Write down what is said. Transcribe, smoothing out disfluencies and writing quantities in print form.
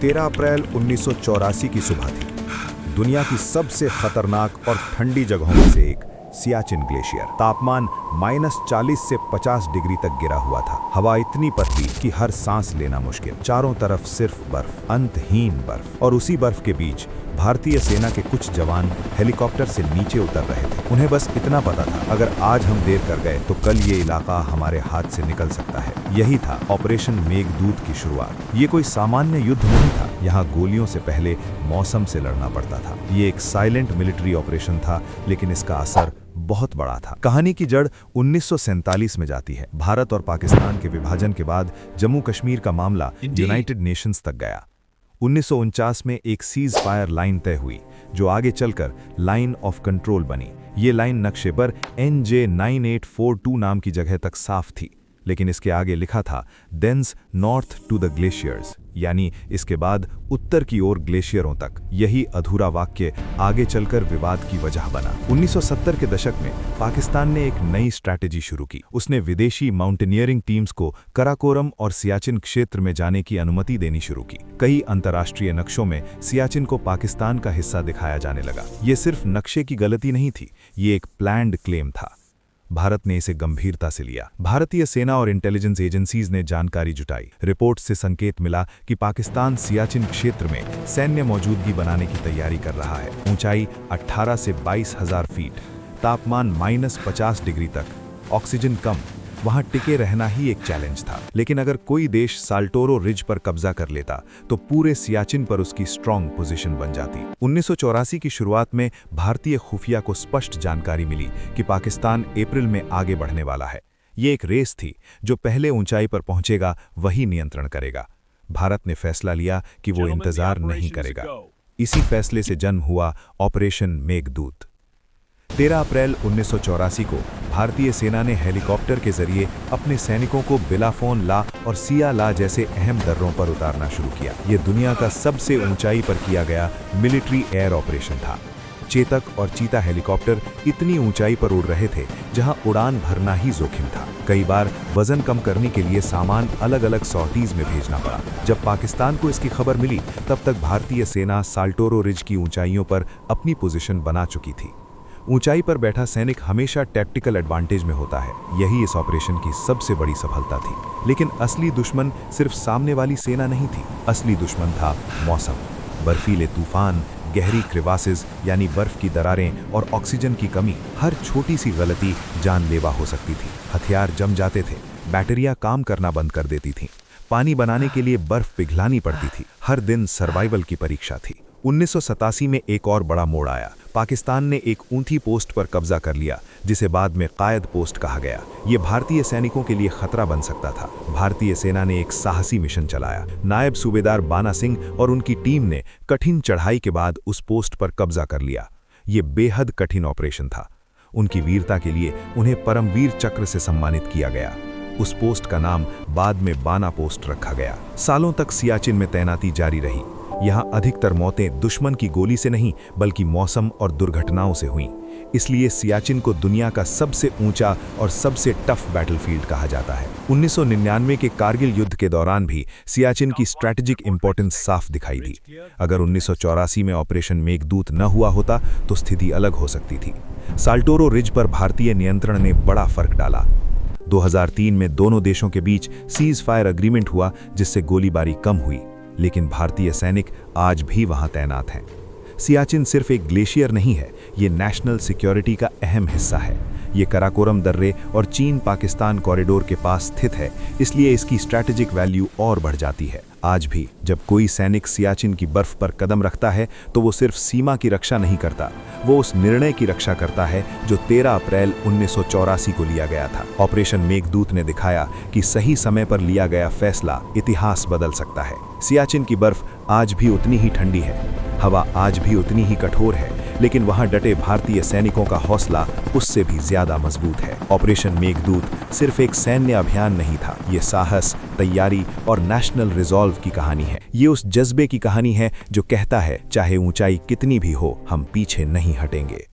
13 अप्रैल 1984 की सुबह थी। दुनिया की सबसे खतरनाक और ठंडी जगहों में से एक सियाचिन ग्लेशियर। तापमान -40 से 50 डिग्री तक गिरा हुआ था। हवा इतनी पतली कि हर सांस लेना मुश्किल। चारों तरफ सिर्फ बर्फ, अंतहीन बर्फ। और उसी बर्फ के बीच भारतीय सेना के कुछ जवान हेलीकॉप्टर से नीचे उतर रहे थे। उन्हें बस इतना पता था, अगर आज हम देर कर गए तो कल ये इलाका हमारे हाथ से निकल सकता है। यही था ऑपरेशन मेघदूत की शुरुआत। ये कोई सामान्य युद्ध नहीं था। यहाँ गोलियों से पहले मौसम से लड़ना पड़ता था। ये एक साइलेंट मिलिट्री ऑपरेशन था, लेकिन इसका असर बहुत बड़ा था। कहानी की जड़ 1947 में जाती है। भारत और पाकिस्तान के विभाजन के बाद जम्मू कश्मीर का मामला यूनाइटेड नेशंस तक गया। 1949 में एक सीज फायर लाइन तय हुई, जो आगे चलकर लाइन ऑफ कंट्रोल बनी। ये लाइन नक्शे पर NJ 9842 नाम की जगह तक साफ थी, लेकिन इसके आगे लिखा था thence north to the glaciers, यानी इसके बाद उत्तर की ओर ग्लेशियरों तक। यही अधूरा वाक्य आगे चलकर विवाद की वजह बना। 1970 के दशक में पाकिस्तान ने एक नई स्ट्रैटेजी शुरू की। उसने विदेशी माउंटेनियरिंग टीम्स को कराकोरम और सियाचिन क्षेत्र में जाने की अनुमति देनी शुरू की। कई अंतर्राष्ट्रीय नक्शों में सियाचिन को पाकिस्तान का हिस्सा दिखाया जाने लगा। ये सिर्फ नक्शे की गलती नहीं थी, ये एक प्लान्ड क्लेम था। भारत ने इसे गंभीरता से लिया। भारतीय सेना और इंटेलिजेंस एजेंसीज ने जानकारी जुटाई। रिपोर्ट से संकेत मिला कि पाकिस्तान सियाचिन क्षेत्र में सैन्य मौजूदगी बनाने की तैयारी कर रहा है। ऊंचाई 18 से 22,000 फीट, तापमान -50 डिग्री तक, ऑक्सीजन कम। वहां टिके रहना ही एक चैलेंज था। लेकिन अगर कोई देश साल्टोरो रिज पर कब्जा कर लेता तो पूरे सियाचिन पर उसकी स्ट्रॉन्ग पोजीशन बन जाती। 1984 की शुरुआत में भारतीय खुफिया को स्पष्ट जानकारी मिली कि पाकिस्तान अप्रैल में आगे बढ़ने वाला है। ये एक रेस थी, जो पहले ऊंचाई पर पहुंचेगा वही नियंत्रण करेगा। भारत ने फैसला लिया कि वो इंतजार नहीं करेगा। इसी फैसले से जन्म हुआ ऑपरेशन मेघदूत। 13 अप्रैल 1984 को भारतीय सेना ने हेलीकॉप्टर के जरिए अपने सैनिकों को बिलाफोन ला और सिया ला जैसे अहम दर्रों पर उतारना शुरू किया। ये दुनिया का सबसे ऊंचाई पर किया गया मिलिट्री एयर ऑपरेशन था। चेतक और चीता हेलीकॉप्टर इतनी ऊंचाई पर उड़ रहे थे जहां उड़ान भरना ही जोखिम था। कई बार वजन कम करने के लिए सामान अलग अलग सॉर्टीज में भेजना पड़ा। जब पाकिस्तान को इसकी खबर मिली, तब तक भारतीय सेना साल्टोरो रिज की ऊंचाइयों पर अपनी पोजीशन बना चुकी थी। ऊंचाई पर बैठा सैनिक हमेशा टैक्टिकल एडवांटेज में होता है। यही इस ऑपरेशन की सबसे बड़ी सफलता थी। लेकिन असली दुश्मन सिर्फ सामने वाली सेना नहीं थी। असली दुश्मन था मौसम। बर्फीले तूफान, गहरी क्रेवासेस यानी बर्फ की दरारें और ऑक्सीजन की कमी। हर छोटी सी गलती जानलेवा हो सकती थी। हथियार जम जाते थे, बैटरियां काम करना बंद कर देती थीं, पानी बनाने के लिए बर्फ पिघलानी पड़ती थी। हर दिन सर्वाइवल की परीक्षा थी। 1987 में एक और बड़ा मोड़ आया। पाकिस्तान ने एक ऊंची पोस्ट पर कब्जा कर लिया, जिसे बाद में कायद पोस्ट कहा गया। ये भारतीय सैनिकों के लिए खतरा बन सकता था। भारतीय सेना ने एक साहसी मिशन चलाया। नायब सूबेदार बाना सिंह और उनकी टीम ने कठिन चढ़ाई के बाद उस पोस्ट पर कब्जा कर लिया। ये बेहद कठिन ऑपरेशन था। उनकी वीरता के लिए उन्हें परमवीर चक्र से सम्मानित किया गया। उस पोस्ट का नाम बाद में बाना पोस्ट रखा गया। सालों तक सियाचिन में तैनाती जारी रही। यहाँ अधिकतर मौतें दुश्मन की गोली से नहीं, बल्कि मौसम और दुर्घटनाओं से हुईं। इसलिए सियाचिन को दुनिया का सबसे ऊंचा और सबसे टफ बैटलफील्ड कहा जाता है। 1999 के कारगिल युद्ध के दौरान भी सियाचिन की स्ट्रैटेजिक इंपॉर्टेंस साफ दिखाई दी। अगर 1984 में ऑपरेशन मेघदूत न हुआ होता तो स्थिति अलग हो सकती थी। साल्टोरो रिज पर भारतीय नियंत्रण ने बड़ा फर्क डाला। 2003 में दोनों देशों के बीच सीज फायर एग्रीमेंट हुआ, जिससे गोलीबारी कम हुई। लेकिन भारतीय सैनिक आज भी वहां तैनात हैं। सियाचिन सिर्फ एक ग्लेशियर नहीं है, ये नेशनल सिक्योरिटी का अहम हिस्सा है। ये कराकोरम दर्रे और चीन पाकिस्तान कॉरिडोर के पास स्थित है, इसलिए इसकी स्ट्रैटेजिक वैल्यू और बढ़ जाती है। आज भी जब कोई सैनिक सियाचिन की बर्फ पर कदम रखता है तो वो सिर्फ सीमा की रक्षा नहीं करता, वो उस निर्णय की रक्षा करता है जो 13 अप्रैल 1984 को लिया गया था। ऑपरेशन मेघदूत ने दिखाया कि सही समय पर लिया गया फैसला इतिहास बदल सकता है। सियाचिन की बर्फ आज भी उतनी ही ठंडी है, हवा आज भी उतनी ही कठोर है, लेकिन वहां डटे भारतीय सैनिकों का हौसला उससे भी ज्यादा मजबूत है। ऑपरेशन मेघदूत सिर्फ एक सैन्य अभियान नहीं था, ये साहस, तैयारी और नेशनल रिजॉल्व की कहानी है। ये उस जज्बे की कहानी है जो कहता है, चाहे ऊंचाई कितनी भी हो, हम पीछे नहीं हटेंगे।